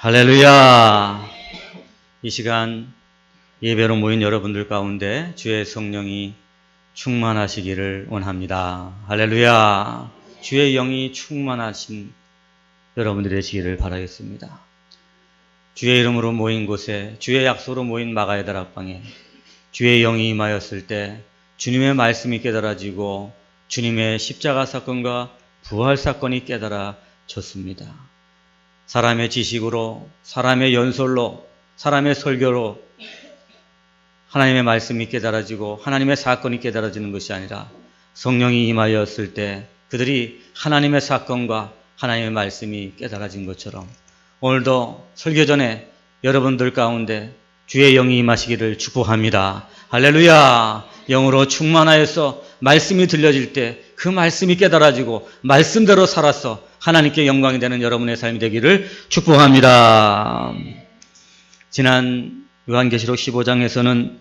할렐루야. 이 시간 예배로 모인 여러분들 가운데 주의 성령이 충만하시기를 원합니다. 할렐루야. 주의 영이 충만하신 여러분들이 되시기를 바라겠습니다. 주의 이름으로 모인 곳에, 주의 약속으로 모인 마가의 다락방에 주의 영이 임하였을 때 주님의 말씀이 깨달아지고 주님의 십자가 사건과 부활 사건이 깨달아졌습니다. 사람의 지식으로, 사람의 연설로, 사람의 설교로 하나님의 말씀이 깨달아지고 하나님의 사건이 깨달아지는 것이 아니라 성령이 임하였을 때 그들이 하나님의 사건과 하나님의 말씀이 깨달아진 것처럼 오늘도 설교 전에 여러분들 가운데 주의 영이 임하시기를 축복합니다. 할렐루야. 영으로 충만하여서 말씀이 들려질 때 그 말씀이 깨달아지고 말씀대로 살아서 하나님께 영광이 되는 여러분의 삶이 되기를 축복합니다. 지난 요한계시록 15장에서는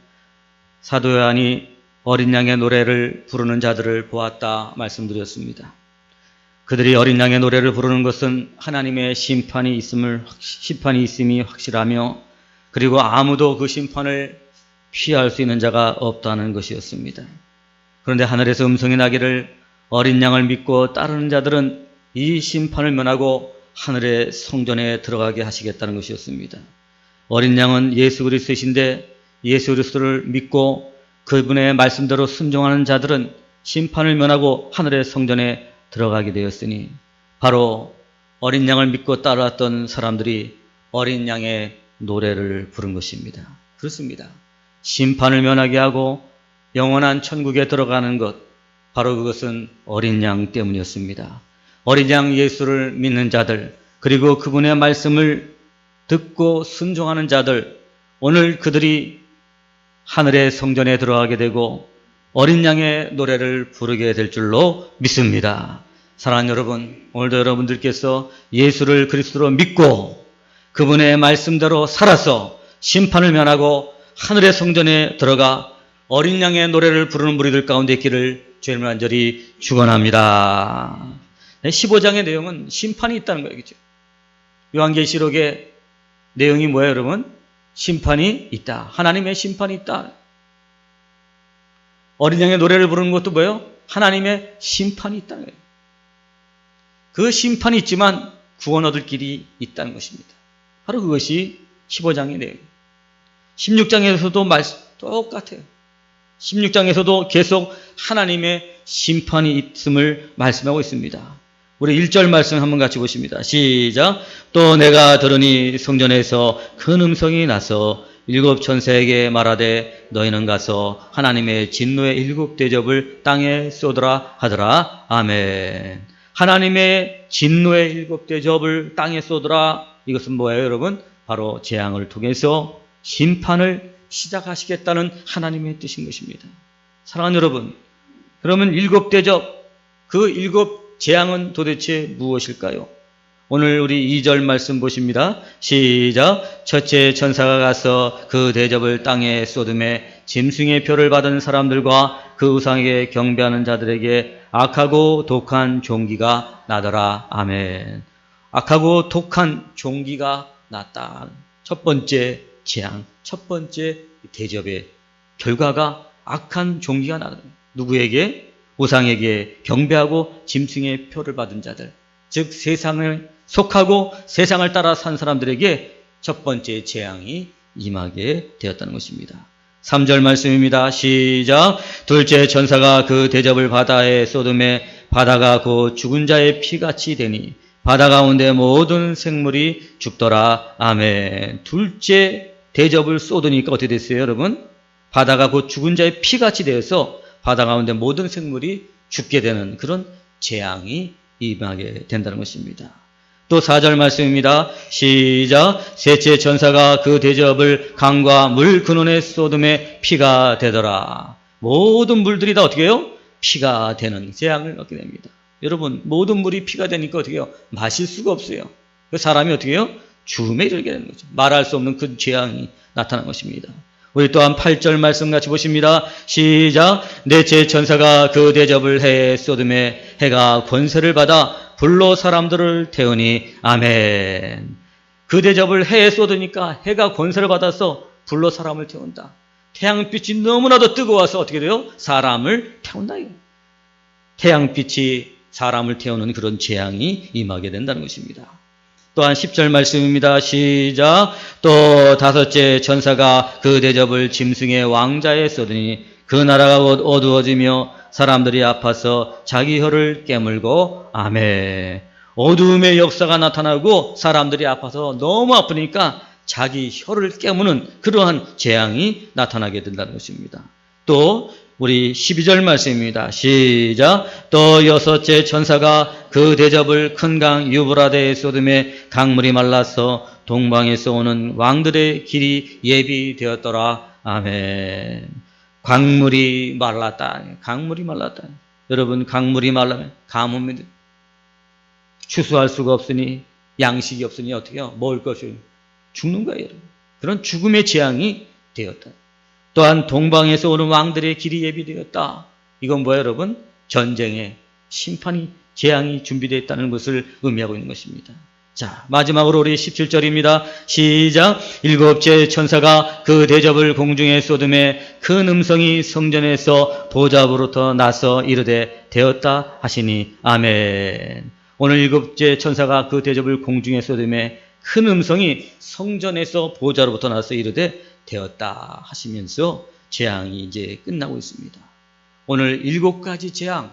사도 요한이 어린 양의 노래를 부르는 자들을 보았다 말씀드렸습니다. 그들이 어린 양의 노래를 부르는 것은 하나님의 심판이 있음이 확실하며 그리고 아무도 그 심판을 피할 수 있는 자가 없다는 것이었습니다. 그런데 하늘에서 음성이 나기를 어린 양을 믿고 따르는 자들은 이 심판을 면하고 하늘의 성전에 들어가게 하시겠다는 것이었습니다. 어린 양은 예수 그리스도이신데 예수 그리스도를 믿고 그분의 말씀대로 순종하는 자들은 심판을 면하고 하늘의 성전에 들어가게 되었으니 바로 어린 양을 믿고 따라왔던 사람들이 어린 양의 노래를 부른 것입니다. 그렇습니다. 심판을 면하게 하고 영원한 천국에 들어가는 것, 바로 그것은 어린 양 때문이었습니다. 어린 양 예수를 믿는 자들, 그리고 그분의 말씀을 듣고 순종하는 자들, 오늘 그들이 하늘의 성전에 들어가게 되고 어린 양의 노래를 부르게 될 줄로 믿습니다. 사랑하는 여러분, 오늘도 여러분들께서 예수를 그리스도로 믿고 그분의 말씀대로 살아서 심판을 면하고 하늘의 성전에 들어가 어린 양의 노래를 부르는 무리들 가운데 있기를 주의 이름으로 간절히 축원합니다. 15장의 내용은 심판이 있다는 거예요. 그렇죠? 요한계시록의 내용이 뭐예요, 여러분? 심판이 있다. 하나님의 심판이 있다. 어린 양의 노래를 부르는 것도 뭐예요? 하나님의 심판이 있다는 거예요. 그 심판이 있지만 구원 얻을 길이 있다는 것입니다. 바로 그것이 15장의 내용이에요. 16장에서도 똑같아요. 16장에서도 계속 하나님의 심판이 있음을 말씀하고 있습니다. 우리 1절 말씀 한번 같이 보십니다. 시작. 또 내가 들으니 성전에서 큰 음성이 나서 일곱 천사에게 말하되 너희는 가서 하나님의 진노의 일곱 대접을 땅에 쏟으라 하더라. 아멘. 하나님의 진노의 일곱 대접을 땅에 쏟으라. 이것은 뭐예요, 여러분? 바로 재앙을 통해서 심판을 시작하시겠다는 하나님의 뜻인 것입니다. 사랑하는 여러분, 그러면 일곱 대접, 그 일곱 재앙은 도대체 무엇일까요? 오늘 우리 2절 말씀 보십니다. 시작. 첫째 천사가 가서 그 대접을 땅에 쏟음에 짐승의 표를 받은 사람들과 그 우상에게 경배하는 자들에게 악하고 독한 종기가 나더라. 아멘. 악하고 독한 종기가 났다. 첫 번째 재앙, 첫 번째 대접의 결과가 악한 종기가 나더라. 누구에게? 우상에게 경배하고 짐승의 표를 받은 자들, 즉 세상을 속하고 세상을 따라 산 사람들에게 첫 번째 재앙이 임하게 되었다는 것입니다. 3절 말씀입니다. 시작. 둘째 천사가 그 대접을 바다에 쏟음에 바다가 곧 죽은 자의 피같이 되니 바다 가운데 모든 생물이 죽더라. 아멘. 둘째 대접을 쏟으니까 어떻게 됐어요, 여러분? 바다가 곧 죽은 자의 피같이 되어서 바다 가운데 모든 생물이 죽게 되는 그런 재앙이 임하게 된다는 것입니다. 또 4절 말씀입니다. 시작. 셋째 천사가 그 대접을 강과 물 근원에 쏟음에 피가 되더라. 모든 물들이 다 어떻게 해요? 피가 되는 재앙을 얻게 됩니다. 여러분, 모든 물이 피가 되니까 어떻게 해요? 마실 수가 없어요. 그 사람이 어떻게 해요? 죽음에 이르게 되는 거죠. 말할 수 없는 그 재앙이 나타난 것입니다. 우리 또한 8절 말씀 같이 보십니다. 시작. 넷째 천사가 그 대접을 해에 쏟음에 해가 권세를 받아 불로 사람들을 태우니. 아멘. 그 대접을 해에 쏟으니까 해가 권세를 받아서 불로 사람을 태운다. 태양빛이 너무나도 뜨거워서 어떻게 돼요? 사람을 태운다. 태양빛이 사람을 태우는 그런 재앙이 임하게 된다는 것입니다. 또한 10절 말씀입니다. 시작. 또 다섯째 천사가 그 대접을 짐승의 왕자에 쏟으니 그 나라가 어두워지며 사람들이 아파서 자기 혀를 깨물고. 아멘. 어두움의 역사가 나타나고 사람들이 아파서 너무 아프니까 자기 혀를 깨무는 그러한 재앙이 나타나게 된다는 것입니다. 또 우리 12절 말씀입니다. 시작. 또 여섯째 천사가 그 대접을 큰 강 유브라데에 쏟음에 강물이 말라서 동방에서 오는 왕들의 길이 예비되었더라. 아멘. 강물이 말랐다. 강물이 말랐다. 여러분, 강물이 말라면 가뭄이 추수할 수가 없으니, 양식이 없으니 어떻게 해요? 먹을 것이 죽는 거예요, 여러분. 그런 죽음의 재앙이 되었다. 또한 동방에서 오는 왕들의 길이 예비되었다. 이건 뭐예요, 여러분? 전쟁의 심판이, 재앙이 준비되어 있다는 것을 의미하고 있는 것입니다. 자, 마지막으로 우리 17절입니다. 시작. 일곱째 천사가 그 대접을 공중에 쏟음에 큰 음성이 성전에서 보좌로부터 나서 이르되 되었다 하시니. 아멘. 오늘 일곱째 천사가 그 대접을 공중에 쏟음에 큰 음성이 성전에서 보좌로부터 나서 이르되 되었다 하시면서 재앙이 이제 끝나고 있습니다. 오늘 7가지 재앙,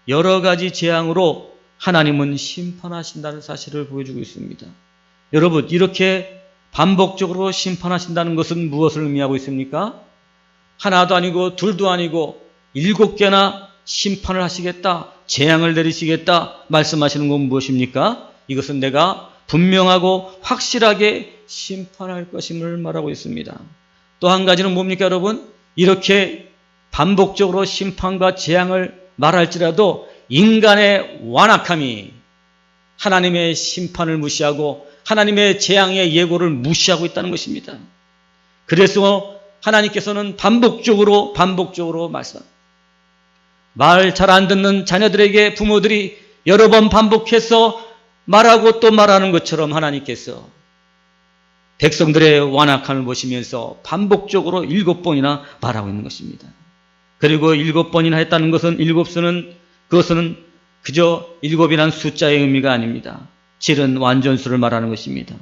여러 가지 재앙으로 하나님은 심판하신다는 사실을 보여주고 있습니다. 여러분, 이렇게 반복적으로 심판하신다는 것은 무엇을 의미하고 있습니까? 하나도 아니고 둘도 아니고 7개나 심판을 하시겠다, 재앙을 내리시겠다 말씀하시는 건 무엇입니까? 이것은 내가 분명하고 확실하게 심판할 것임을 말하고 있습니다. 또 한 가지는 뭡니까, 여러분? 이렇게 반복적으로 심판과 재앙을 말할지라도 인간의 완악함이 하나님의 심판을 무시하고 하나님의 재앙의 예고를 무시하고 있다는 것입니다. 그래서 하나님께서는 반복적으로 말씀합니다. 말 잘 안 듣는 자녀들에게 부모들이 여러 번 반복해서 말하고 또 말하는 것처럼 하나님께서 백성들의 완악함을 보시면서 반복적으로 7번이나 말하고 있는 것입니다. 그리고 7번이나 했다는 것은 그것은 그저 7이라는 숫자의 의미가 아닙니다. 7은 완전수를 말하는 것입니다.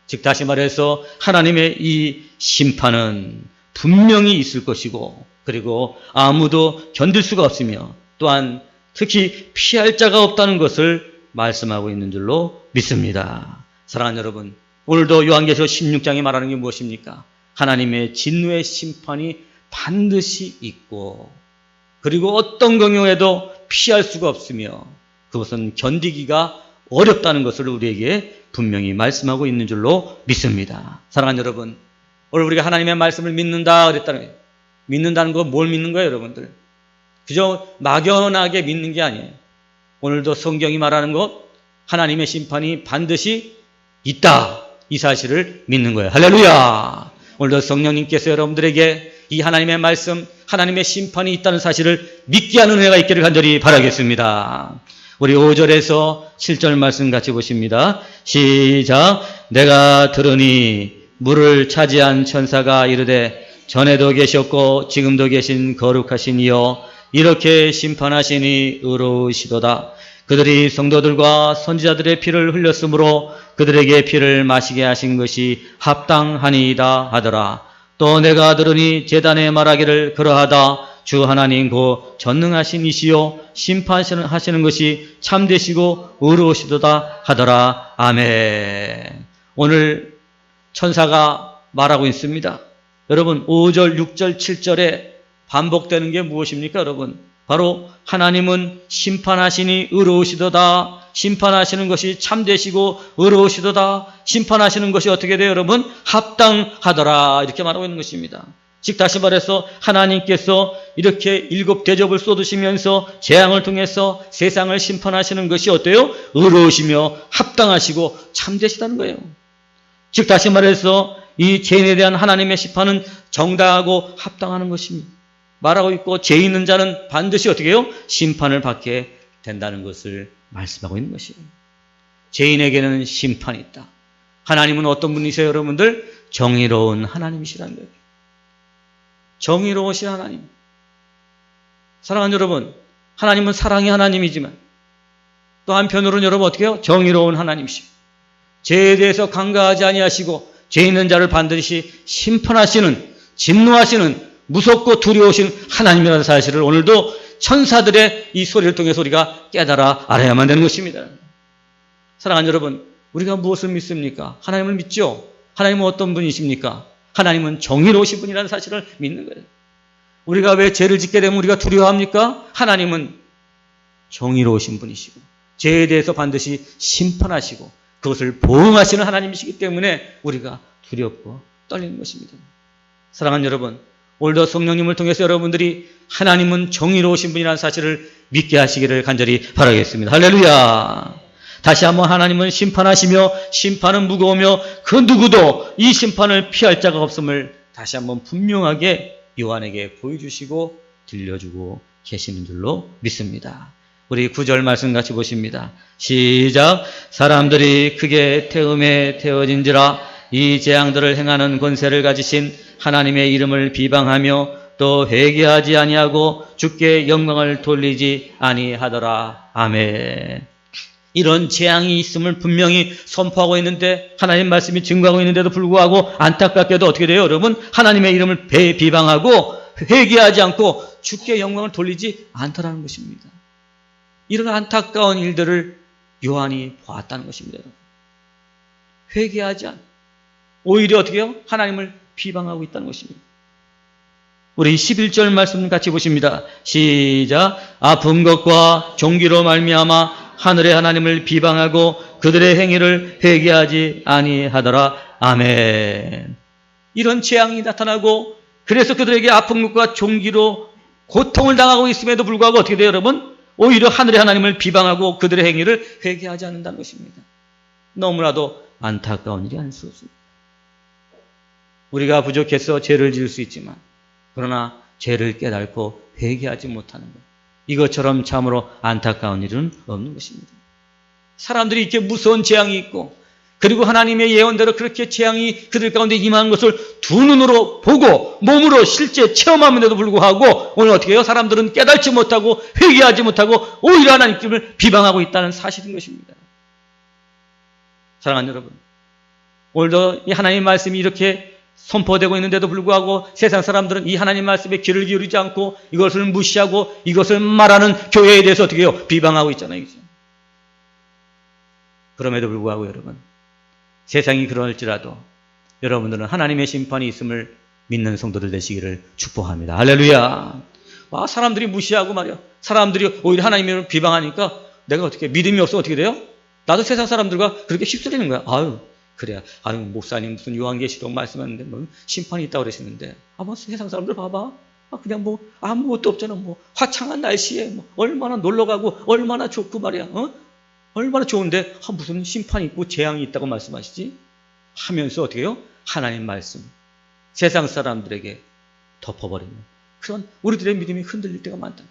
즉 다시 말해서 하나님의 이 심판은 분명히 있을 것이고, 그리고 아무도 견딜 수가 없으며 또한 특히 피할 자가 없다는 것을 말씀하고 있는 줄로 믿습니다. 사랑하는 여러분, 오늘도 요한계시록 16장이 말하는 게 무엇입니까? 하나님의 진노의 심판이 반드시 있고, 그리고 어떤 경우에도 피할 수가 없으며 그것은 견디기가 어렵다는 것을 우리에게 분명히 말씀하고 있는 줄로 믿습니다. 사랑하는 여러분, 오늘 우리가 하나님의 말씀을 믿는다 그랬다는 거예요. 믿는다는 건 뭘 믿는 거예요, 여러분들? 그저 막연하게 믿는 게 아니에요. 오늘도 성경이 말하는 것, 하나님의 심판이 반드시 있다, 이 사실을 믿는 거예요. 할렐루야! 오늘도 성령님께서 여러분들에게 이 하나님의 말씀, 하나님의 심판이 있다는 사실을 믿게 하는 은혜가 있기를 간절히 바라겠습니다. 우리 5절에서 7절 말씀 같이 보십니다. 시작. 내가 들으니 물을 차지한 천사가 이르되 전에도 계셨고 지금도 계신 거룩하신 이여, 이렇게 심판하시니 의로우시도다. 그들이 성도들과 선지자들의 피를 흘렸으므로 그들에게 피를 마시게 하신 것이 합당하니이다 하더라. 또 내가 들으니 제단에 말하기를 그러하다. 주 하나님 곧 전능하신 이시요 심판하시는 것이 참되시고 의로우시도다 하더라. 아멘. 오늘 천사가 말하고 있습니다. 여러분, 5절, 6절, 7절에 반복되는 게 무엇입니까, 여러분? 바로 하나님은 심판하시니 의로우시도다. 심판하시는 것이 참되시고 의로우시도다. 심판하시는 것이 어떻게 돼요, 여러분? 합당하더라. 이렇게 말하고 있는 것입니다. 즉 다시 말해서 하나님께서 이렇게 7 대접을 쏟으시면서 재앙을 통해서 세상을 심판하시는 것이 어때요? 의로우시며 합당하시고 참되시다는 거예요. 즉 다시 말해서 이 죄인에 대한 하나님의 심판은 정당하고 합당하는 것입니다. 말하고 있고 죄 있는 자는 반드시 어떻게 해요? 심판을 받게 된다는 것을 말씀하고 있는 것이에요. 죄인에게는 심판이 있다. 하나님은 어떤 분이세요, 여러분들? 정의로운 하나님이시라는 거예요. 정의로우신 하나님. 사랑하는 여러분, 하나님은 사랑의 하나님이지만 또 한편으로는 여러분 어떻게 해요? 정의로운 하나님이시고 죄에 대해서 간과하지 아니하시고 죄 있는 자를 반드시 심판하시는, 진노하시는, 무섭고 두려우신 하나님이라는 사실을 오늘도 천사들의 이 소리를 통해서 우리가 깨달아 알아야만 되는 것입니다. 사랑하는 여러분, 우리가 무엇을 믿습니까? 하나님을 믿죠? 하나님은 어떤 분이십니까? 하나님은 정의로우신 분이라는 사실을 믿는 거예요. 우리가 왜 죄를 짓게 되면 우리가 두려워합니까? 하나님은 정의로우신 분이시고 죄에 대해서 반드시 심판하시고 그것을 보응하시는 하나님이시기 때문에 우리가 두렵고 떨리는 것입니다. 사랑하는 여러분, 오늘도 성령님을 통해서 여러분들이 하나님은 정의로우신 분이라는 사실을 믿게 하시기를 간절히 바라겠습니다. 할렐루야. 다시 한번 하나님은 심판하시며 심판은 무거우며 그 누구도 이 심판을 피할 자가 없음을 다시 한번 분명하게 요한에게 보여주시고 들려주고 계시는 줄로 믿습니다. 우리 9절 말씀 같이 보십니다. 시작. 사람들이 크게 태음에 태워진지라 이 재앙들을 행하는 권세를 가지신 하나님의 이름을 비방하며 또 회개하지 아니하고 주께 영광을 돌리지 아니하더라. 아멘. 이런 재앙이 있음을 분명히 선포하고 있는데 하나님 말씀이 증거하고 있는데도 불구하고 안타깝게도 어떻게 돼요? 여러분, 하나님의 이름을 비방하고 회개하지 않고 주께 영광을 돌리지 않더라는 것입니다. 이런 안타까운 일들을 요한이 보았다는 것입니다. 회개하지 않고 오히려 어떻게 해요? 하나님을 비방하고 있다는 것입니다. 우리 11절 말씀 같이 보십니다. 시작. 아픈 것과 종기로 말미암아 하늘의 하나님을 비방하고 그들의 행위를 회개하지 아니하더라. 아멘. 이런 재앙이 나타나고 그래서 그들에게 아픈 것과 종기로 고통을 당하고 있음에도 불구하고 어떻게 돼요, 여러분? 오히려 하늘의 하나님을 비방하고 그들의 행위를 회개하지 않는다는 것입니다. 너무나도 안타까운 일이 아닐 수 없습니다. 우리가 부족해서 죄를 지을 수 있지만 그러나 죄를 깨닫고 회개하지 못하는 것, 이것처럼 참으로 안타까운 일은 없는 것입니다. 사람들이 이렇게 무서운 재앙이 있고 그리고 하나님의 예언대로 그렇게 재앙이 그들 가운데 임하는 것을 두 눈으로 보고 몸으로 실제 체험함에도 불구하고 오늘 어떻게 해요? 사람들은 깨닫지 못하고 회개하지 못하고 오히려 하나님을 비방하고 있다는 사실인 것입니다. 사랑하는 여러분, 오늘도 이 하나님 말씀이 이렇게 선포되고 있는데도 불구하고 세상 사람들은 이 하나님 말씀에 귀를 기울이지 않고 이것을 무시하고 이것을 말하는 교회에 대해서 어떻게 해요? 비방하고 있잖아요. 그렇죠? 그럼에도 불구하고 여러분, 세상이 그럴지라도 여러분들은 하나님의 심판이 있음을 믿는 성도들 되시기를 축복합니다. 할렐루야. 와, 사람들이 무시하고 말이야. 사람들이 오히려 하나님을 비방하니까 내가 어떻게 믿음이 없어 어떻게 돼요? 나도 세상 사람들과 그렇게 휩쓸리는 거야. 아유, 그래야. 아유, 목사님 무슨 요한계시록 말씀하는데 뭐 심판이 있다고 그러시는데 뭐 세상 사람들 봐봐. 그냥 뭐 아무것도 없잖아. 뭐 화창한 날씨에 뭐 얼마나 놀러 가고 얼마나 좋고 말이야. 얼마나 좋은데 무슨 심판이 있고 재앙이 있다고 말씀하시지? 하면서 어떻게 해요? 하나님 말씀 세상 사람들에게 덮어버리는 그런 우리들의 믿음이 흔들릴 때가 많다.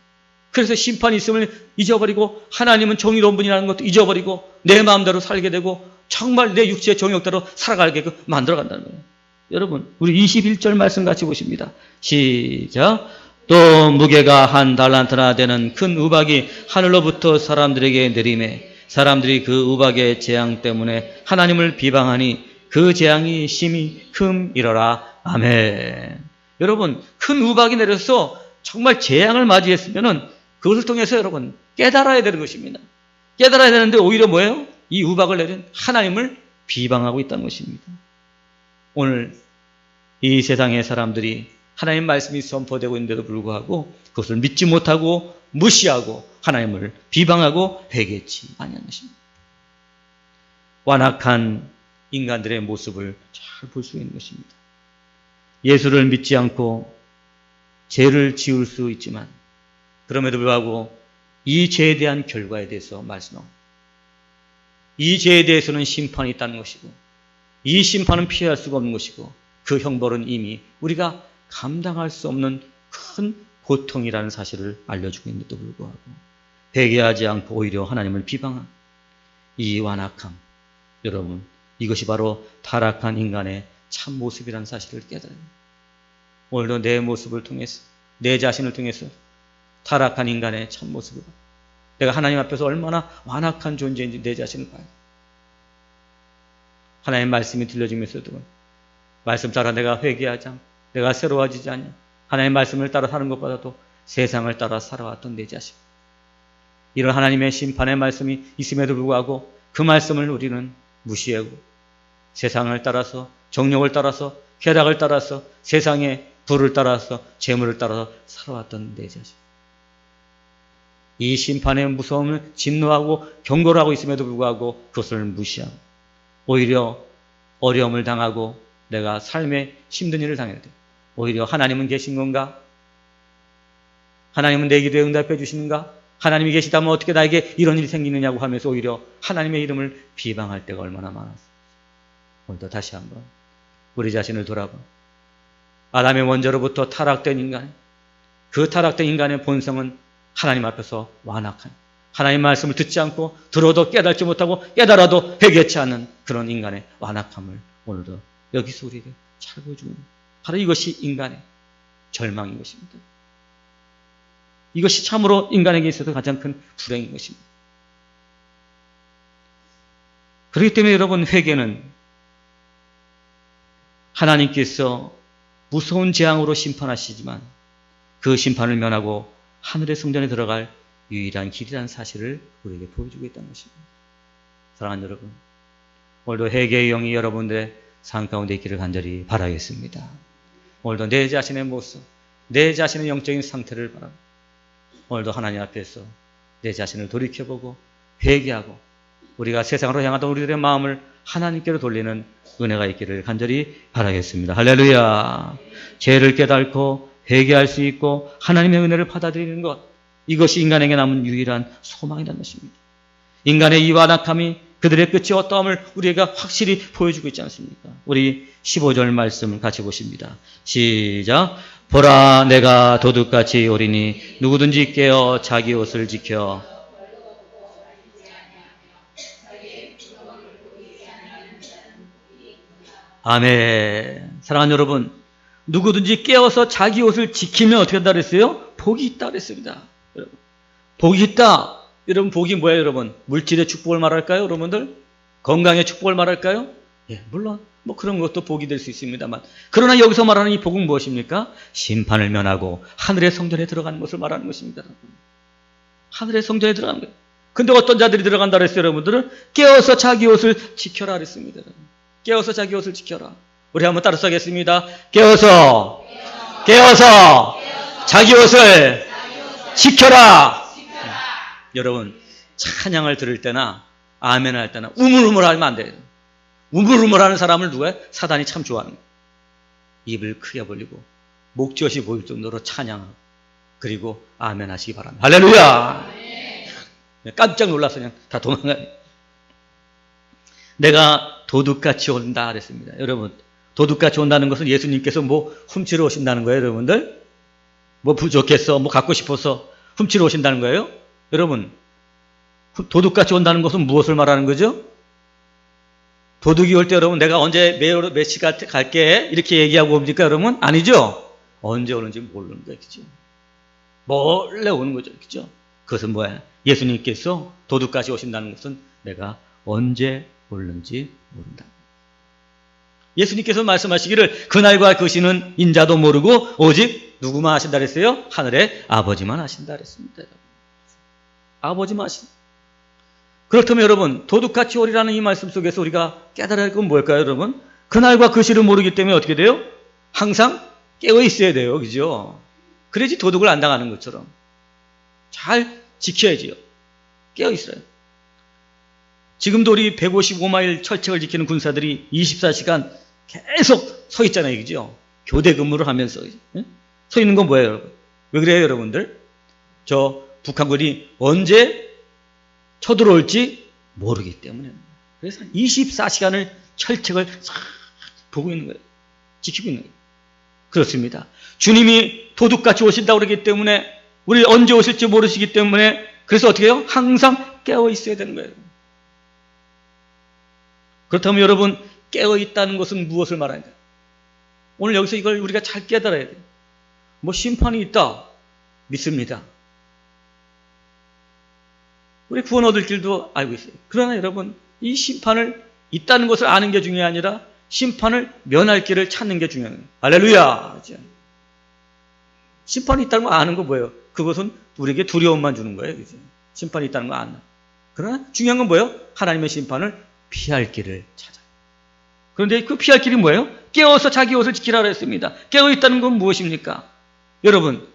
그래서 심판이 있음을 잊어버리고 하나님은 정의로운 분이라는 것도 잊어버리고 내 마음대로 살게 되고 정말 내 육체의 정욕대로 살아가게 만들어간다는 거예요. 여러분, 우리 21절 말씀 같이 보십니다. 시작. 또 무게가 한 달란트나 되는 큰 우박이 하늘로부터 사람들에게 내리매 사람들이 그 우박의 재앙 때문에 하나님을 비방하니 그 재앙이 심히 큼이러라. 아멘. 여러분, 큰 우박이 내려서 정말 재앙을 맞이했으면은 그것을 통해서 여러분 깨달아야 되는 것입니다. 깨달아야 되는데 오히려 뭐예요? 이 우박을 내린 하나님을 비방하고 있다는 것입니다. 오늘 이 세상의 사람들이 하나님 말씀이 선포되고 있는데도 불구하고 그것을 믿지 못하고 무시하고 하나님을 비방하고 회개치 아니한 것입니다. 완악한 인간들의 모습을 잘 볼 수 있는 것입니다. 예수를 믿지 않고 죄를 지을 수 있지만 그럼에도 불구하고 이 죄에 대한 결과에 대해서 말씀합니다. 이 죄에 대해서는 심판이 있다는 것이고 이 심판은 피할 수가 없는 것이고 그 형벌은 이미 우리가 감당할 수 없는 큰 고통이라는 사실을 알려주고 있는데도 불구하고 회개하지 않고 오히려 하나님을 비방한 이 완악함, 여러분, 이것이 바로 타락한 인간의 참 모습이라는 사실을 깨달아야 합니다. 오늘도 내 모습을 통해서, 내 자신을 통해서 타락한 인간의 참 모습을 봐. 내가 하나님 앞에서 얼마나 완악한 존재인지 내 자신을 봐요. 하나님의 말씀이 들려지면서도 말씀 따라 내가 회개하지 않고 내가 새로워지지 않냐, 하나님의 말씀을 따라 사는 것보다도 세상을 따라 살아왔던 내 자신, 이런 하나님의 심판의 말씀이 있음에도 불구하고 그 말씀을 우리는 무시하고 세상을 따라서, 정욕을 따라서, 쾌락을 따라서, 세상의 부를 따라서, 재물을 따라서 살아왔던 내 자신, 이 심판의 무서움을 진노하고 경고를 하고 있음에도 불구하고 그것을 무시하고 오히려 어려움을 당하고 내가 삶의 힘든 일을 당해야 돼. 오히려 하나님은 계신 건가? 하나님은 내 기도에 응답해 주시는가? 하나님이 계시다면 어떻게 나에게 이런 일이 생기느냐고 하면서 오히려 하나님의 이름을 비방할 때가 얼마나 많았어. 오늘도 다시 한번 우리 자신을 돌아봐. 아담의 원죄로부터 타락된 인간, 그 타락된 인간의 본성은 하나님 앞에서 완악한, 하나님 말씀을 듣지 않고 들어도 깨닫지 못하고 깨달아도 회개치 않는 그런 인간의 완악함을 오늘도 여기서 우리에게 잘 보여주고 있는, 바로 이것이 인간의 절망인 것입니다. 이것이 참으로 인간에게 있어서 가장 큰 불행인 것입니다. 그렇기 때문에 여러분, 회개는 하나님께서 무서운 재앙으로 심판하시지만 그 심판을 면하고 하늘의 성전에 들어갈 유일한 길이라는 사실을 우리에게 보여주고 있다는 것입니다. 사랑하는 여러분, 오늘도 회개의 영이 여러분들의 삶 가운데 있기를 간절히 바라겠습니다. 오늘도 내 자신의 모습, 내 자신의 영적인 상태를 바랍니다. 오늘도 하나님 앞에서 내 자신을 돌이켜보고 회개하고 우리가 세상으로 향하던 우리들의 마음을 하나님께로 돌리는 은혜가 있기를 간절히 바라겠습니다. 할렐루야. 죄를 깨닫고 회개할 수 있고 하나님의 은혜를 받아들이는 것, 이것이 인간에게 남은 유일한 소망이라는 것입니다. 인간의 이 완악함이 그들의 끝이 어떠함을 우리가 확실히 보여주고 있지 않습니까? 우리 15절 말씀을 같이 보십니다. 시작. 보라, 내가 도둑같이 오리니 누구든지 깨어 자기 옷을 지켜. 아멘. 사랑하는 여러분, 누구든지 깨어서 자기 옷을 지키면 어떻게 한다 그랬어요? 복이 있다 그랬습니다. 여러분, 복이 있다. 여러분, 복이 뭐예요, 여러분? 물질의 축복을 말할까요, 여러분들? 건강의 축복을 말할까요? 예, 물론 뭐 그런 것도 복이 될 수 있습니다만, 그러나 여기서 말하는 이 복은 무엇입니까? 심판을 면하고 하늘의 성전에 들어가는 것을 말하는 것입니다. 하늘의 성전에 들어가는 거예요. 근데 어떤 자들이 들어간다 그랬어요, 여러분들은? 깨어서 자기 옷을 지켜라 그랬습니다. 깨어서 자기 옷을 지켜라. 우리 한번 따라서 하겠습니다. 깨어서 자기 옷을 지켜라. 여러분, 찬양을 들을 때나 아멘 할 때나 우물우물하면 안 돼요. 우물우물하는 사람을 누가 해? 사단이 참 좋아하는 거예요. 입을 크게 벌리고 목젖이 보일 정도로 찬양하고 그리고 아멘 하시기 바랍니다. 할렐루야. 깜짝 놀라서 그냥 다 도망가요. 내가 도둑같이 온다 그랬습니다. 여러분, 도둑같이 온다는 것은 예수님께서 뭐 훔치러 오신다는 거예요, 여러분들? 뭐 부족해서 뭐 갖고 싶어서 훔치러 오신다는 거예요? 여러분, 도둑같이 온다는 것은 무엇을 말하는 거죠? 도둑이 올 때 여러분, 내가 언제 몇 시 갈게 이렇게 얘기하고 옵니까, 여러분? 아니죠? 언제 오는지 모르는 거예요, 그죠? 몰래 오는 거죠, 그죠? 그것은 뭐야? 예수님께서 도둑같이 오신다는 것은 내가 언제 올는지 모른다. 예수님께서 말씀하시기를 그날과 그 시는 인자도 모르고 오직 누구만 하신다 그랬어요? 하늘의 아버지만 하신다 그랬습니다. 아버지만 하신다. 그렇다면 여러분, 도둑같이 오리라는 이 말씀 속에서 우리가 깨달아야 할 건 뭘까요, 여러분? 그날과 그 시를 모르기 때문에 어떻게 돼요? 항상 깨어 있어야 돼요, 그죠? 그래야지 도둑을 안 당하는 것처럼 잘 지켜야지요. 깨어 있어요. 지금도 우리 155마일 철책을 지키는 군사들이 24시간 계속 서 있잖아요, 그죠? 교대 근무를 하면서 서 있는 건 뭐예요, 여러분? 왜 그래요, 여러분들? 저 북한군이 언제 쳐들어올지 모르기 때문에. 그래서 24시간을 철책을 보고 있는 거예요. 지키고 있는 거예요. 그렇습니다. 주님이 도둑같이 오신다고 그러기 때문에, 우리 언제 오실지 모르시기 때문에 그래서 어떻게 해요? 항상 깨어 있어야 되는 거예요. 그렇다면 여러분, 깨어 있다는 것은 무엇을 말하는가? 오늘 여기서 이걸 우리가 잘 깨달아야 돼요. 뭐 심판이 있다. 믿습니다. 우리 구원 얻을 길도 알고 있어요. 그러나 여러분, 이 심판을 있다는 것을 아는 게 중요한 게 아니라 심판을 면할 길을 찾는 게 중요해요. 할렐루야! 심판이 있다는 거 아는 거 뭐예요? 그것은 우리에게 두려움만 주는 거예요. 그죠? 심판이 있다는 거 아나. 그러나 중요한 건 뭐예요? 하나님의 심판을 피할 길을 찾아요. 그런데 그 피할 길이 뭐예요? 깨어서 자기 옷을 지키라고 했습니다. 깨어 있다는 건 무엇입니까? 여러분,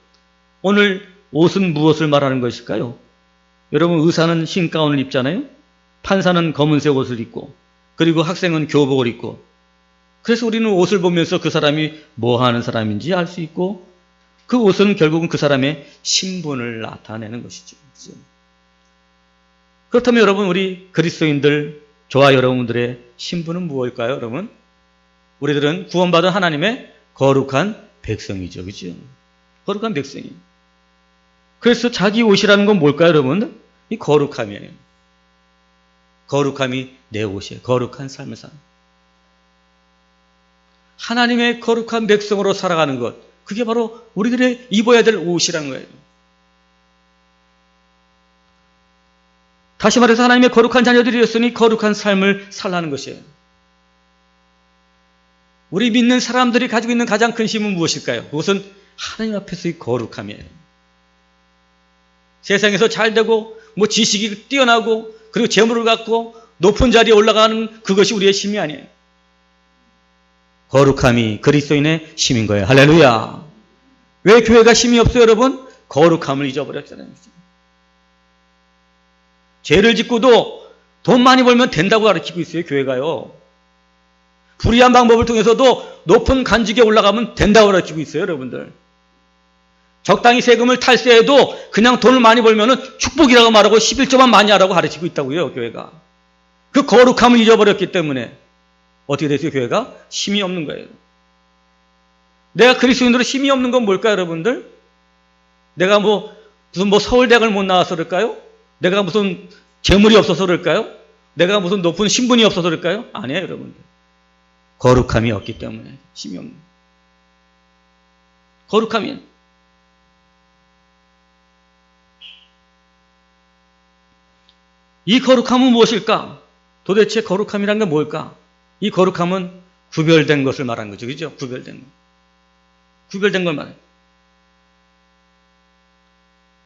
오늘 옷은 무엇을 말하는 것일까요? 여러분, 의사는 흰 가운을 입잖아요. 판사는 검은색 옷을 입고, 그리고 학생은 교복을 입고. 그래서 우리는 옷을 보면서 그 사람이 뭐 하는 사람인지 알 수 있고, 그 옷은 결국은 그 사람의 신분을 나타내는 것이죠. 그렇다면 여러분, 우리 그리스도인들, 저와 여러분들의 신분은 무엇일까요, 여러분? 우리들은 구원받은 하나님의 거룩한 백성이죠. 그죠? 거룩한 백성이. 그래서 자기 옷이라는 건 뭘까요, 여러분? 이 거룩함이에요. 거룩함이 내 옷이에요. 거룩한 삶을 사는. 하나님의 거룩한 백성으로 살아가는 것, 그게 바로 우리들의 입어야 될 옷이라는 거예요. 다시 말해서 하나님의 거룩한 자녀들이었으니 거룩한 삶을 살라는 것이에요. 우리 믿는 사람들이 가지고 있는 가장 큰 힘은 무엇일까요? 그것은 하나님 앞에서의 거룩함이에요. 세상에서 잘되고 뭐 지식이 뛰어나고 그리고 재물을 갖고 높은 자리에 올라가는 그것이 우리의 힘이 아니에요. 거룩함이 그리스도인의 힘인 거예요. 할렐루야. 왜 교회가 힘이 없어요, 여러분? 거룩함을 잊어버렸잖아요. 죄를 짓고도 돈 많이 벌면 된다고 가르치고 있어요, 교회가요. 불의한 방법을 통해서도 높은 간직에 올라가면 된다고 가르치고 있어요, 여러분들. 적당히 세금을 탈세해도 그냥 돈을 많이 벌면 축복이라고 말하고 11조만 많이 하라고 가르치고 있다고요, 교회가. 그 거룩함을 잊어버렸기 때문에 어떻게 됐어요, 교회가? 힘이 없는 거예요. 내가 그리스도인으로 힘이 없는 건 뭘까요, 여러분들? 내가 무슨 서울대학을 못 나와서 그럴까요? 내가 무슨 재물이 없어서 그럴까요? 내가 무슨 높은 신분이 없어서 그럴까요? 아니에요, 여러분들. 거룩함이 없기 때문에 힘이 없는 거예요. 거룩함이. 이 거룩함은 무엇일까? 도대체 거룩함이란 게 뭘까? 이 거룩함은 구별된 것을 말하는 거죠. 그죠? 구별된 것. 구별된 걸 말해요.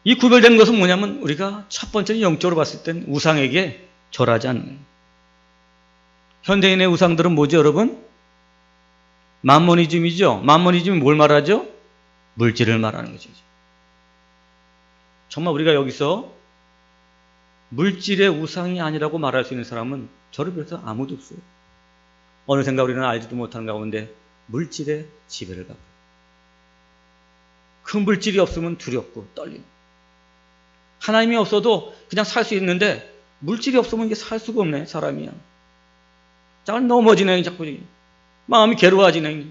이 구별된 것은 뭐냐면 우리가 첫 번째는 영적으로 봤을 땐 우상에게 절하지 않는 거예요. 현대인의 우상들은 뭐죠, 여러분? 만모니즘이죠. 만모니즘이 뭘 말하죠? 물질을 말하는 거죠. 정말 우리가 여기서 물질의 우상이 아니라고 말할 수 있는 사람은 저를 비롯해서 아무도 없어요. 어느샌가 우리는 알지도 못하는 가운데 물질의 지배를 받고, 그 물질이 없으면 두렵고 떨리고, 하나님이 없어도 그냥 살 수 있는데 물질이 없으면 이게 살 수가 없네, 사람이야. 자꾸 넘어지네, 자꾸 마음이 괴로워지네.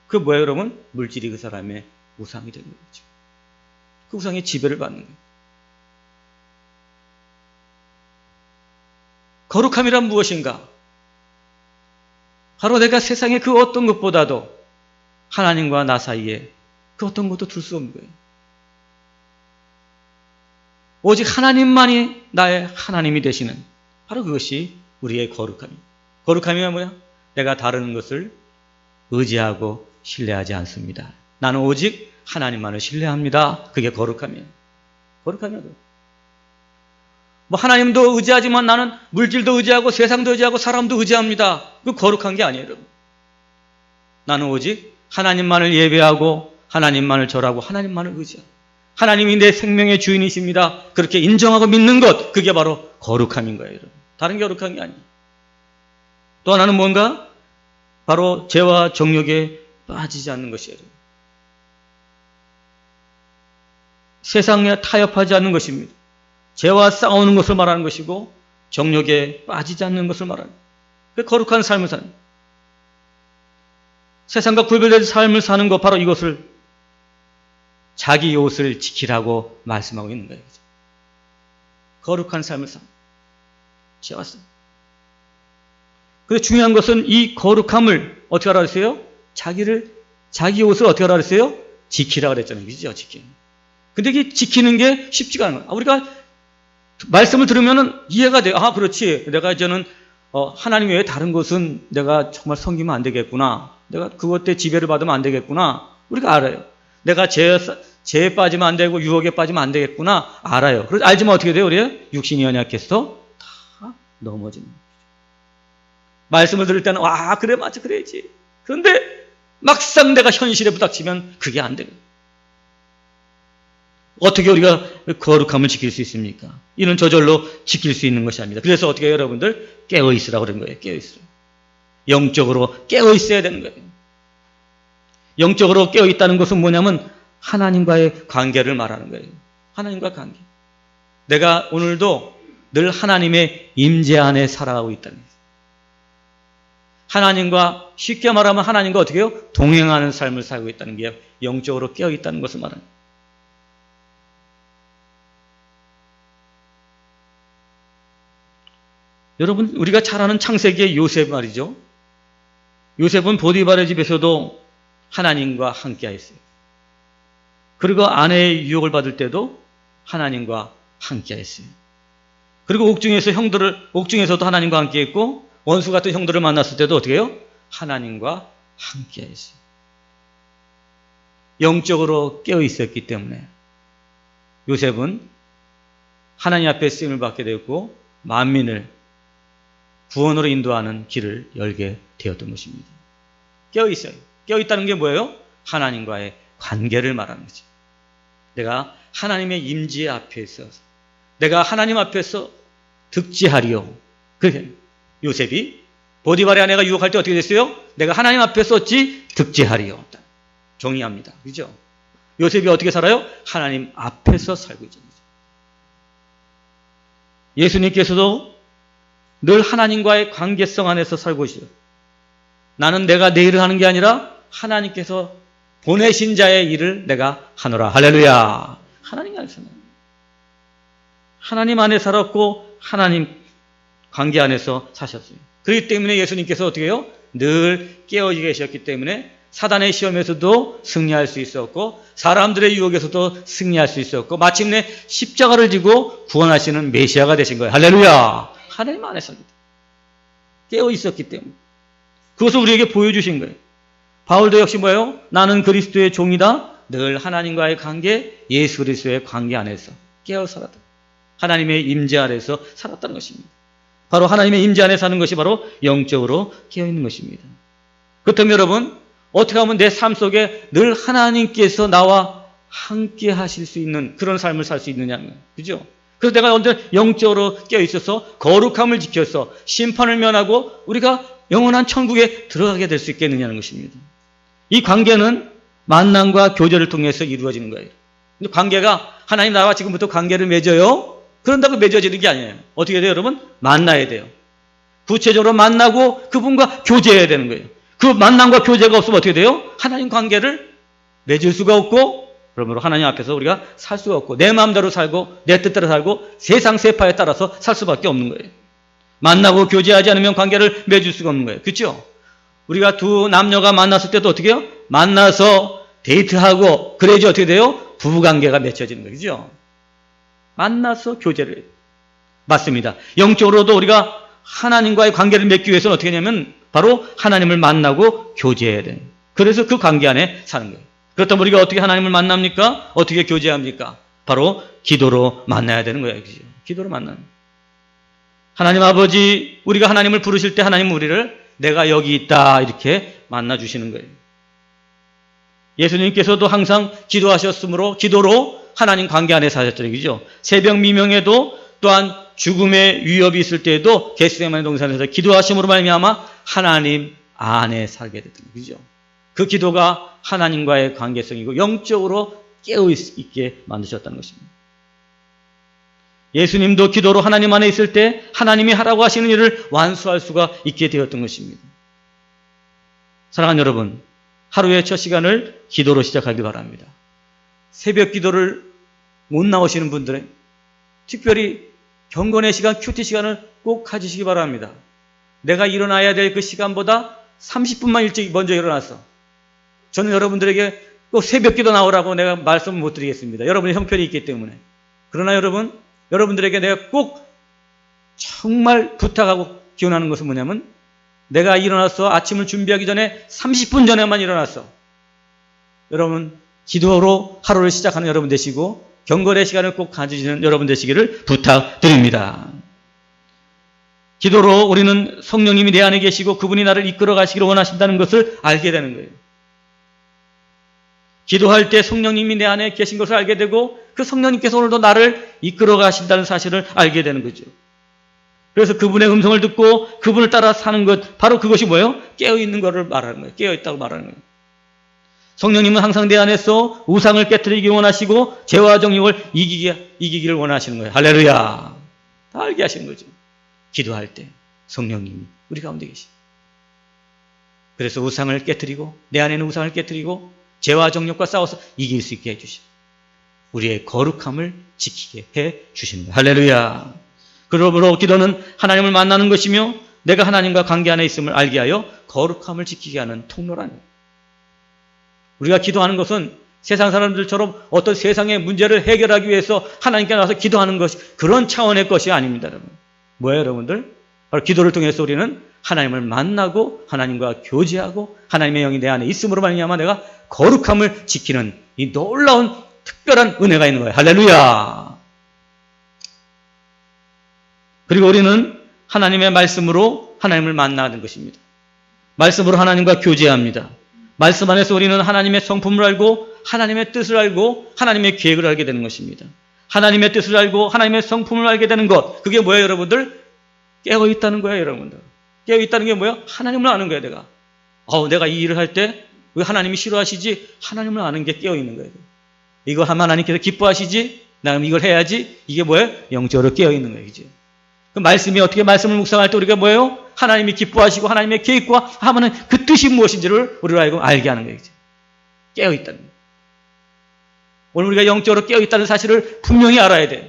그 뭐예요, 여러분? 물질이 그 사람의 우상이 되는 거죠. 그 우상의 지배를 받는 거예요. 거룩함이란 무엇인가? 바로 내가 세상의 그 어떤 것보다도 하나님과 나 사이에 그 어떤 것도 둘 수 없는 거예요. 오직 하나님만이 나의 하나님이 되시는, 바로 그것이 우리의 거룩함이에요. 거룩함이 뭐야? 내가 다른 것을 의지하고 신뢰하지 않습니다. 나는 오직 하나님만을 신뢰합니다. 그게 거룩함이에요. 거룩함이에요. 뭐 하나님도 의지하지만 나는 물질도 의지하고 세상도 의지하고 사람도 의지합니다. 그 거룩한 게 아니에요, 여러분. 나는 오직 하나님만을 예배하고 하나님만을 절하고 하나님만을 의지하고 하나님이 내 생명의 주인이십니다. 그렇게 인정하고 믿는 것, 그게 바로 거룩함인 거예요, 여러분. 다른 게 거룩한 게 아니에요. 또 하나는 뭔가? 바로 죄와 정욕에 빠지지 않는 것이에요. 세상에 타협하지 않는 것입니다. 죄와 싸우는 것을 말하는 것이고 정욕에 빠지지 않는 것을 말하는 거예요. 그 거룩한 삶을 사는 거예요. 세상과 구별된 삶을 사는 것, 바로 이것을 자기 옷을 지키라고 말씀하고 있는 거예요. 거룩한 삶을 지어왔어요. 근데 중요한 것은 이 거룩함을 어떻게 하라 그랬어요? 자기 옷을 어떻게 하라 그랬어요? 지키라 그랬잖아요. 그죠? 지키는. 근데 이게 지키는 게 쉽지가 않아요. 우리가 말씀을 들으면은 이해가 돼요. 아, 그렇지. 내가 이제는 하나님 외에 다른 것은 내가 정말 섬기면 안 되겠구나. 내가 그것 때 지배를 받으면 안 되겠구나. 우리가 알아요. 내가 죄에 빠지면 안 되고 유혹에 빠지면 안 되겠구나. 알아요. 그래서 알지만 어떻게 돼요? 우리 육신이 연약해서 다 넘어지는 거죠. 말씀을 들을 때는 와, 그래, 맞아, 그래야지. 그런데 막상 내가 현실에 부닥치면 그게 안 돼요. 어떻게 우리가 거룩함을 지킬 수 있습니까? 이는 저절로 지킬 수 있는 것이 아닙니다. 그래서 어떻게 해요, 여러분들? 깨어있으라고 그런 거예요. 깨어있으라. 영적으로 깨어있어야 되는 거예요. 영적으로 깨어있다는 것은 뭐냐면 하나님과의 관계를 말하는 거예요. 하나님과 관계. 내가 오늘도 늘 하나님의 임재 안에 살아가고 있다는 거예요. 하나님과, 쉽게 말하면 하나님과 어떻게 해요? 동행하는 삶을 살고 있다는 게 영적으로 깨어있다는 것을 말합니다. 여러분, 우리가 잘 아는 창세기의 요셉 말이죠. 요셉은 보디발의 집에서도 하나님과 함께 했어요. 그리고 아내의 유혹을 받을 때도 하나님과 함께 했어요. 그리고 옥중에서도 하나님과 함께 했고, 원수 같은 형들을 만났을 때도 어떻게 해요? 하나님과 함께 했어요. 영적으로 깨어 있었기 때문에 요셉은 하나님 앞에 쓰임을 받게 되었고, 만민을 구원으로 인도하는 길을 열게 되었던 것입니다. 깨어 있어요. 깨어 있다는 게 뭐예요? 하나님과의 관계를 말하는 거죠. 내가 하나님의 임재 앞에 서서 내가 하나님 앞에서 득지하리요. 그게 요셉이 보디발의 아내가 유혹할 때 어떻게 됐어요? 내가 하나님 앞에서 어찌 득지하리요. 정의합니다. 그죠? 요셉이 어떻게 살아요? 하나님 앞에서 살고 있죠. 예수님께서도 늘 하나님과의 관계성 안에서 살고 있어요. 나는 내가 내 일을 하는 게 아니라 하나님께서 보내신 자의 일을 내가 하노라. 할렐루야. 하나님 안에 살아요. 하나님 안에 살았고 하나님 관계 안에서 사셨어요. 그렇기 때문에 예수님께서 어떻게 해요? 늘 깨어 계셨기 때문에 사단의 시험에서도 승리할 수 있었고 사람들의 유혹에서도 승리할 수 있었고 마침내 십자가를 지고 구원하시는 메시아가 되신 거예요. 할렐루야. 하나님 안에서입니다. 깨어 있었기 때문에. 그것을 우리에게 보여주신 거예요. 바울도 역시 뭐예요? 나는 그리스도의 종이다. 늘 하나님과의 관계, 예수 그리스도의 관계 안에서 깨어 살았다. 하나님의 임재 아래서 살았다는 것입니다. 바로 하나님의 임재 안에 사는 것이 바로 영적으로 깨어 있는 것입니다. 그렇다면 여러분, 어떻게 하면 내 삶 속에 늘 하나님께서 나와 함께 하실 수 있는 그런 삶을 살 수 있느냐는 거예요. 그죠? 그래서 내가 언제 영적으로 깨어 있어서 거룩함을 지켜서 심판을 면하고 우리가 영원한 천국에 들어가게 될 수 있겠느냐는 것입니다. 이 관계는 만남과 교제를 통해서 이루어지는 거예요. 근데 관계가 하나님 나와 지금부터 관계를 맺어요. 그런다고 맺어지는 게 아니에요. 어떻게 돼요, 여러분? 만나야 돼요. 구체적으로 만나고 그분과 교제해야 되는 거예요. 그 만남과 교제가 없으면 어떻게 돼요? 하나님 관계를 맺을 수가 없고 그러므로 하나님 앞에서 우리가 살 수가 없고 내 마음대로 살고 내 뜻대로 살고 세상 세파에 따라서 살 수밖에 없는 거예요. 만나고 교제하지 않으면 관계를 맺을 수가 없는 거예요. 그렇죠? 우리가 두 남녀가 만났을 때도 어떻게 해요? 만나서 데이트하고 그래야지 어떻게 돼요? 부부관계가 맺혀지는 거예요. 그렇죠? 만나서 교제를 해요. 맞습니다. 영적으로도 우리가 하나님과의 관계를 맺기 위해서는 어떻게 하냐면 바로 하나님을 만나고 교제해야 돼요. 그래서 그 관계 안에 사는 거예요. 그렇다면 우리가 어떻게 하나님을 만납니까? 어떻게 교제합니까? 바로 기도로 만나야 되는 거예요. 그죠? 기도로 만나는 거예요. 하나님 아버지, 우리가 하나님을 부르실 때 하나님은 우리를 내가 여기 있다 이렇게 만나주시는 거예요. 예수님께서도 항상 기도하셨으므로 기도로 하나님 관계 안에 사셨잖아요. 그죠? 새벽 미명에도 또한 죽음의 위협이 있을 때에도 겟세마네 동산에서 기도하심으로 말미암아 하나님 안에 살게 됐던 거죠. 그 기도가 하나님과의 관계성이고 영적으로 깨어 있게 만드셨다는 것입니다. 예수님도 기도로 하나님 안에 있을 때 하나님이 하라고 하시는 일을 완수할 수가 있게 되었던 것입니다. 사랑하는 여러분, 하루의 첫 시간을 기도로 시작하기 바랍니다. 새벽 기도를 못 나오시는 분들은 특별히 경건의 시간, 큐티 시간을 꼭 가지시기 바랍니다. 내가 일어나야 될 그 시간보다 30분만 일찍 먼저 일어났어. 저는 여러분들에게 꼭 새벽 기도 나오라고 내가 말씀을 못 드리겠습니다. 여러분의 형편이 있기 때문에. 그러나 여러분들에게 내가 꼭 정말 부탁하고 기원하는 것은 뭐냐면, 내가 일어나서 아침을 준비하기 전에 30분 전에만 일어났어. 여러분, 기도로 하루를 시작하는 여러분 되시고 경건의 시간을 꼭 가지시는 여러분 되시기를 부탁드립니다. 기도로 우리는 성령님이 내 안에 계시고 그분이 나를 이끌어 가시기를 원하신다는 것을 알게 되는 거예요. 기도할 때 성령님이 내 안에 계신 것을 알게 되고 그 성령님께서 오늘도 나를 이끌어 가신다는 사실을 알게 되는 거죠. 그래서 그분의 음성을 듣고 그분을 따라 사는 것, 바로 그것이 뭐예요? 깨어있는 것을 말하는 거예요. 깨어있다고 말하는 거예요. 성령님은 항상 내 안에서 우상을 깨뜨리기 원하시고 죄와 정욕을 이기기를 원하시는 거예요. 할렐루야. 다 알게 하시는 거죠. 기도할 때 성령님이 우리 가운데 계시. 그래서 우상을 깨뜨리고, 내 안에 있는 우상을 깨뜨리고 죄와 정욕과 싸워서 이길 수 있게 해주시고 우리의 거룩함을 지키게 해주시는 거예요. 할렐루야. 그러므로 기도는 하나님을 만나는 것이며 내가 하나님과 관계 안에 있음을 알게 하여 거룩함을 지키게 하는 통로라는 거예요. 우리가 기도하는 것은 세상 사람들처럼 어떤 세상의 문제를 해결하기 위해서 하나님께 나와서 기도하는 것이, 그런 차원의 것이 아닙니다. 여러분. 뭐예요, 여러분들? 바로 기도를 통해서 우리는 하나님을 만나고 하나님과 교제하고 하나님의 영이 내 안에 있음으로 말미암아 내가 거룩함을 지키는 이 놀라운 특별한 은혜가 있는 거예요. 할렐루야. 그리고 우리는 하나님의 말씀으로 하나님을 만나는 것입니다. 말씀으로 하나님과 교제합니다. 말씀 안에서 우리는 하나님의 성품을 알고 하나님의 뜻을 알고 하나님의 계획을 알게 되는 것입니다. 하나님의 뜻을 알고 하나님의 성품을 알게 되는 것, 그게 뭐예요, 여러분들? 깨어있다는 거예요, 여러분들. 깨어있다는 게 뭐예요? 하나님을 아는 거예요, 내가. 내가 이 일을 할 때 왜 하나님이 싫어하시지? 하나님을 아는 게 깨어있는 거예요. 이거 하면 하나님께서 기뻐하시지? 나는 이걸 해야지? 이게 뭐예요? 영적으로 깨어있는 거예요, 이제. 그 말씀이 어떻게, 말씀을 묵상할 때 우리가 뭐예요? 하나님이 기뻐하시고 하나님의 계획과 하면은 그 뜻이 무엇인지를 우리로 알고 알게 하는 거예요, 이제. 깨어있다는 거예요. 오늘 우리가 영적으로 깨어있다는 사실을 분명히 알아야 돼요.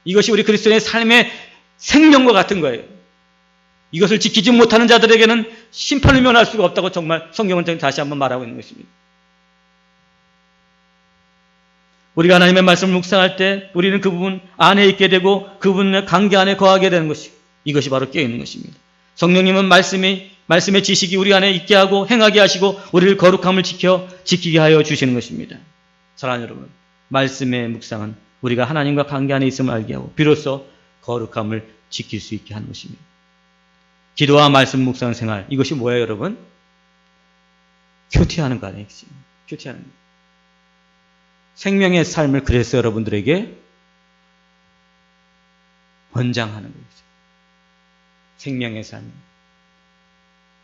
이것이 우리 그리스도인의 삶의 생명과 같은 거예요. 이것을 지키지 못하는 자들에게는 심판을 면할 수가 없다고 정말 성경은 다시 한번 말하고 있는 것입니다. 우리가 하나님의 말씀을 묵상할 때 우리는 그분 안에 있게 되고 그분의 관계 안에 거하게 되는 것이, 이것이 바로 깨어있는 것입니다. 성령님은 말씀의 지식이 우리 안에 있게 하고 행하게 하시고 우리를 거룩함을 지키게 하여 주시는 것입니다. 사랑하는 여러분, 말씀의 묵상은 우리가 하나님과 관계 안에 있음을 알게 하고 비로소 거룩함을 지킬 수 있게 하는 것입니다. 기도와 말씀 묵상 생활, 이것이 뭐예요, 여러분? 큐티하는 거 아니에요? 큐티하는 거. 생명의 삶을 그래서 여러분들에게 권장하는 거죠. 생명의 삶.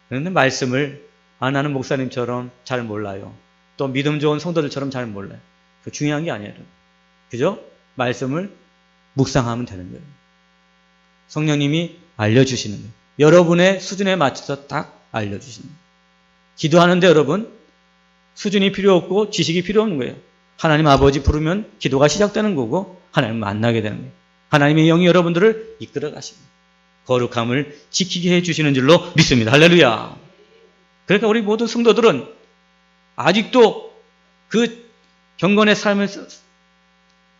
그런데 말씀을 안 하는 목사님처럼 잘 몰라요. 또 믿음 좋은 성도들처럼 잘 몰라요. 그 중요한 게 아니에요. 그죠? 말씀을 묵상하면 되는 거예요. 성령님이 알려주시는 거예요. 여러분의 수준에 맞춰서 딱 알려주시는 거예요. 기도하는데 여러분, 수준이 필요 없고 지식이 필요 없는 거예요. 하나님 아버지 부르면 기도가 시작되는 거고 하나님을 만나게 되는 거예요. 하나님의 영이 여러분들을 이끌어 가십니다. 거룩함을 지키게 해주시는 줄로 믿습니다. 할렐루야. 그러니까 우리 모든 성도들은 아직도 그 경건의 삶을,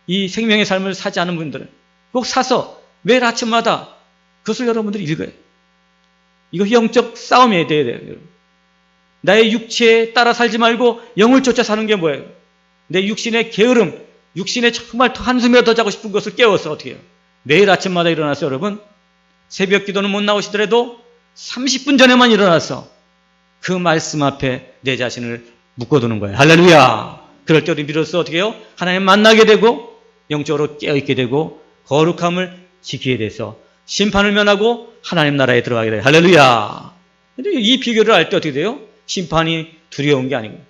이 생명의 삶을 사지 않은 분들은 꼭 사서 매일 아침마다 그것을 여러분들이 읽어요. 이거 영적 싸움이 돼야 돼요. 나의 육체에 따라 살지 말고 영을 쫓아 사는 게 뭐예요? 내 육신의 게으름, 육신에 정말 한숨이라도 더 자고 싶은 것을 깨워서 어떻게 해요? 매일 아침마다 일어나서 여러분, 새벽 기도는 못 나오시더라도 30분 전에만 일어나서 그 말씀 앞에 내 자신을 묶어두는 거예요. 할렐루야. 그럴 때 우리 비로소 어떻게 해요? 하나님 만나게 되고 영적으로 깨어있게 되고 거룩함을 지키게 돼서 심판을 면하고 하나님 나라에 들어가게 돼요. 할렐루야. 근데 이 비결을 알 때 어떻게 돼요? 심판이 두려운 게 아니고,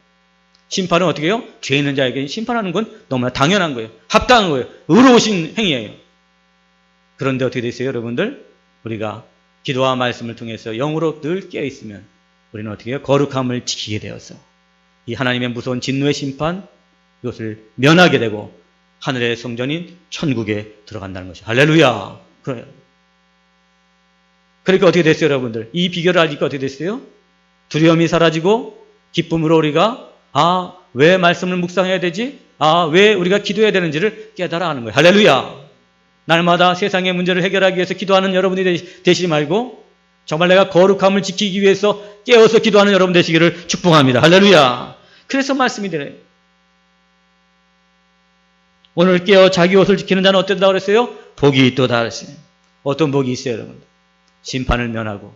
심판은 어떻게 해요? 죄 있는 자에게 심판하는 건 너무나 당연한 거예요. 합당한 거예요. 의로우신 행위예요. 그런데 어떻게 되세요, 여러분들? 우리가 기도와 말씀을 통해서 영으로 늘 깨어있으면 우리는 어떻게 해요? 거룩함을 지키게 되어서 이 하나님의 무서운 진노의 심판, 이것을 면하게 되고 하늘의 성전인 천국에 들어간다는 것이죠. 할렐루야. 그래요. 그러니까 어떻게 됐어요, 여러분들? 이 비결을 알니까 어떻게 됐어요? 두려움이 사라지고 기쁨으로 우리가 왜 말씀을 묵상해야 되지? 왜 우리가 기도해야 되는지를 깨달아 하는 거예요. 할렐루야. 날마다 세상의 문제를 해결하기 위해서 기도하는 여러분이 되시지 말고 정말 내가 거룩함을 지키기 위해서 깨어서 기도하는 여러분 되시기를 축복합니다. 할렐루야. 그래서 말씀이 되네요. 오늘 깨어 자기 옷을 지키는 자는 어땠다고 그랬어요? 복이 있도다 그랬어요. 어떤 복이 있어요, 여러분? 심판을 면하고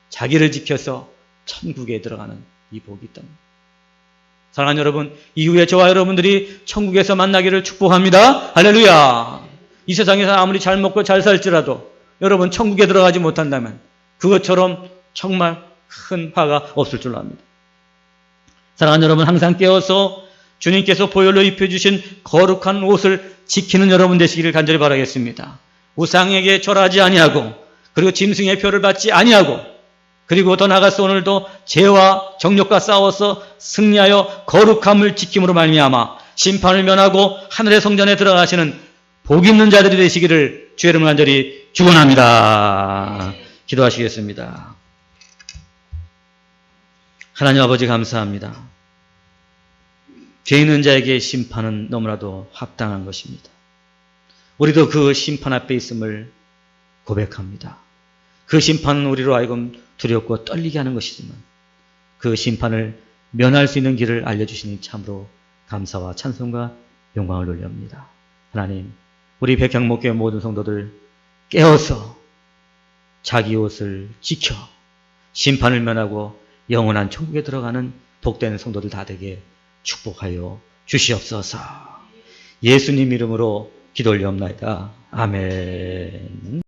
자기를 지켜서 천국에 들어가는 이 복이 있답니다. 사랑하는 여러분, 이후에 저와 여러분들이 천국에서 만나기를 축복합니다. 할렐루야. 이 세상에서 아무리 잘 먹고 잘 살지라도 여러분 천국에 들어가지 못한다면 그것처럼 정말 큰 화가 없을 줄로 압니다. 사랑하는 여러분, 항상 깨어서 주님께서 보혈로 입혀주신 거룩한 옷을 지키는 여러분 되시기를 간절히 바라겠습니다. 우상에게 절하지 아니하고 그리고 짐승의 표를 받지 아니하고 그리고 더 나아가서 오늘도 죄와 정욕과 싸워서 승리하여 거룩함을 지킴으로 말미암아 심판을 면하고 하늘의 성전에 들어가시는 복 있는 자들이 되시기를 주의 이름으로 간절히 축원합니다. 기도하시겠습니다. 하나님 아버지 감사합니다. 죄 있는 자에게 심판은 너무나도 합당한 것입니다. 우리도 그 심판 앞에 있음을 고백합니다. 그 심판은 우리로 하여금 두렵고 떨리게 하는 것이지만 그 심판을 면할 수 있는 길을 알려주시니 참으로 감사와 찬송과 영광을 돌립니다. 하나님, 우리 백향목교회 모든 성도들 깨어서 자기 옷을 지켜 심판을 면하고 영원한 천국에 들어가는 복된 성도들 다 되게 축복하여 주시옵소서. 예수님 이름으로 기도 올리옵나이다. 아멘.